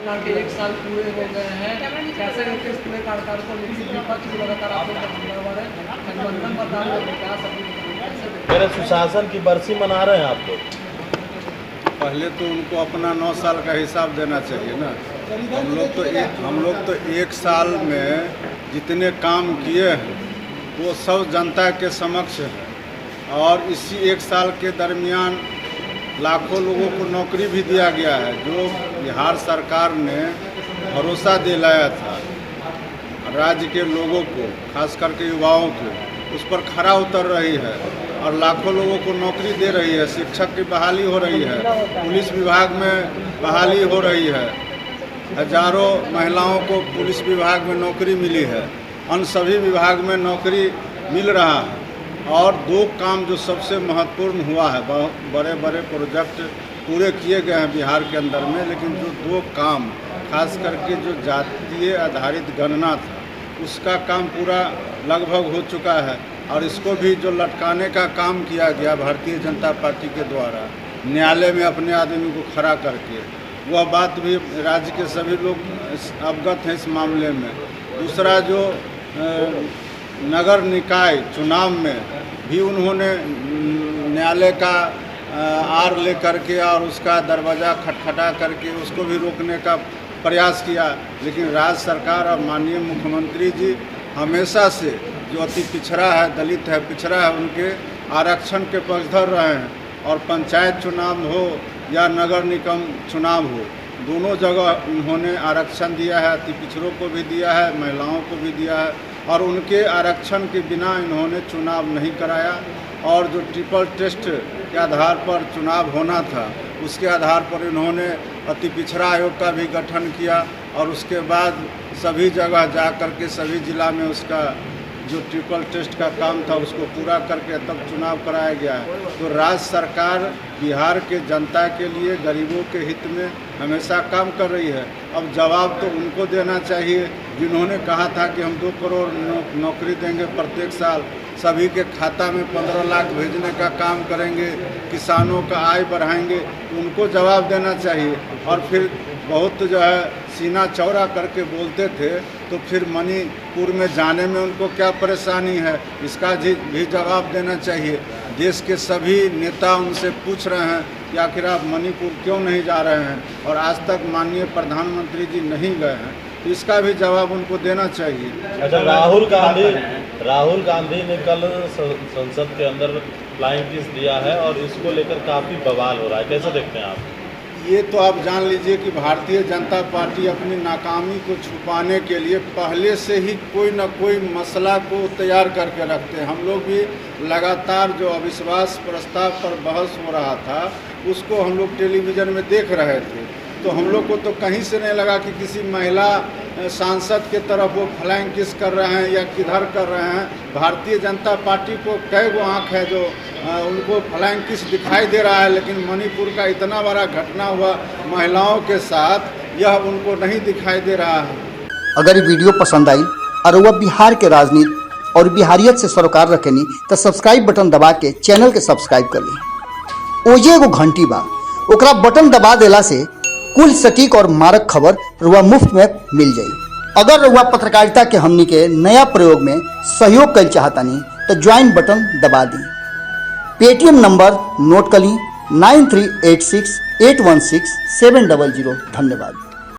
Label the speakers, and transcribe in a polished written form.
Speaker 1: सरकार के 1 साल पूरे हो गए हैं, कैसे देखते इस पूरे कार्यकाल को? लेकिन विपक्ष को लगातार आप लोग हमलावर है, गठबंधन बता रहे हैं, क्या सब कैसे देखते?
Speaker 2: मेरे सुशासन की बरसी मना रहे हैं आप लोग।
Speaker 3: पहले तो उनको अपना 9 साल का हिसाब देना चाहिए ना। हम लोग तो 1 साल में जितने काम किए हैं वो सब जनता के समक्ष है, और इसी 1 साल के दरमियान लाखों लोगों को नौकरी भी दिया गया है। जो बिहार सरकार ने भरोसा दिलाया था राज्य के लोगों को, खास करके युवाओं को, उस पर खरा उतर रही है और लाखों लोगों को नौकरी दे रही है। शिक्षक की बहाली हो रही है, पुलिस विभाग में बहाली हो रही है, हजारों महिलाओं को पुलिस विभाग में नौकरी मिली है, अन्य सभी विभाग में नौकरी मिल रहा है। और 2 काम जो सबसे महत्वपूर्ण हुआ है, बड़े बड़े प्रोजेक्ट पूरे किए गए हैं बिहार के अंदर में, लेकिन जो 2 काम खास करके जो जातीय आधारित गणना था उसका काम पूरा लगभग हो चुका है, और इसको भी जो लटकाने का काम किया गया भारतीय जनता पार्टी के द्वारा न्यायालय में अपने आदमी को खड़ा करके, वह बात भी राज्य के सभी लोग अवगत हैं इस मामले में। दूसरा जो नगर निकाय चुनाव में भी उन्होंने न्यायालय का आड़ ले करके और उसका दरवाज़ा खटखटा करके उसको भी रोकने का प्रयास किया, लेकिन राज्य सरकार और माननीय मुख्यमंत्री जी हमेशा से जो अति पिछड़ा है, दलित है, पिछड़ा है, उनके आरक्षण के पक्षधर रहे हैं। और पंचायत चुनाव हो या नगर निगम चुनाव हो, दोनों जगह उन्होंने आरक्षण दिया है, अति पिछड़ों को भी दिया है, महिलाओं को भी दिया है, और उनके आरक्षण के बिना इन्होंने चुनाव नहीं कराया। और जो ट्रिपल टेस्ट के आधार पर चुनाव होना था उसके आधार पर इन्होंने अति पिछड़ा आयोग का भी गठन किया, और उसके बाद सभी जगह जा कर के सभी जिला में उसका जो ट्रिपल टेस्ट का काम था उसको पूरा करके तब चुनाव कराया गया है। तो राज्य सरकार बिहार के जनता के लिए, गरीबों के हित में हमेशा काम कर रही है। अब जवाब तो उनको देना चाहिए जिन्होंने कहा था कि हम 2 करोड़ नौकरी देंगे प्रत्येक साल, सभी के खाता में 15 लाख भेजने का काम करेंगे, किसानों का आय बढ़ाएंगे, तो उनको जवाब देना चाहिए। और फिर बहुत जो है सीना चौड़ा करके बोलते थे, तो फिर मणिपुर में जाने में उनको क्या परेशानी है, इसका भी जवाब देना चाहिए। देश के सभी नेता उनसे पूछ रहे हैं कि आखिर आप मणिपुर क्यों नहीं जा रहे हैं, और आज तक माननीय प्रधानमंत्री जी नहीं गए हैं, तो इसका भी जवाब उनको देना चाहिए।
Speaker 2: अच्छा, राहुल गांधी ने कल संसद के अंदर फ्लाइंग किस दिया है और इसको लेकर काफ़ी बवाल हो रहा है, कैसे देखते हैं आप?
Speaker 3: ये तो आप जान लीजिए कि भारतीय जनता पार्टी अपनी नाकामी को छुपाने के लिए पहले से ही कोई न कोई मसला को तैयार करके रखते हैं। हम लोग भी लगातार जो अविश्वास प्रस्ताव पर बहस हो रहा था उसको हम लोग टेलीविज़न में देख रहे थे, तो हम लोग को तो कहीं से नहीं लगा कि किसी महिला सांसद के तरफ वो फ्लाइंग किस कर रहे हैं या किधर कर रहे हैं। भारतीय जनता पार्टी को कई गो आँख है जो उनको फ्लाइंग किस दिखाई दे रहा है, लेकिन मणिपुर का इतना बड़ा घटना हुआ महिलाओं के साथ, यह उनको नहीं दिखाई दे रहा है।
Speaker 4: अगर ये वीडियो पसंद आई और वह बिहार के राजनीति और बिहारियत से सरोकार रखेनी तो सब्सक्राइब बटन दबा के चैनल के सब्सक्राइब कर ली। ओजे एगो घंटी बा, ओकरा बटन दबा देला से कुल सटीक और मारक खबर रुआ मुफ्त में मिल जाई। अगर रुआ पत्रकारिता के हमनी के नया प्रयोग में सहयोग कर चाहतानी तो ज्वाइन बटन दबा दी। पेटीएम नंबर नोट कर ली 9386816700। धन्यवाद।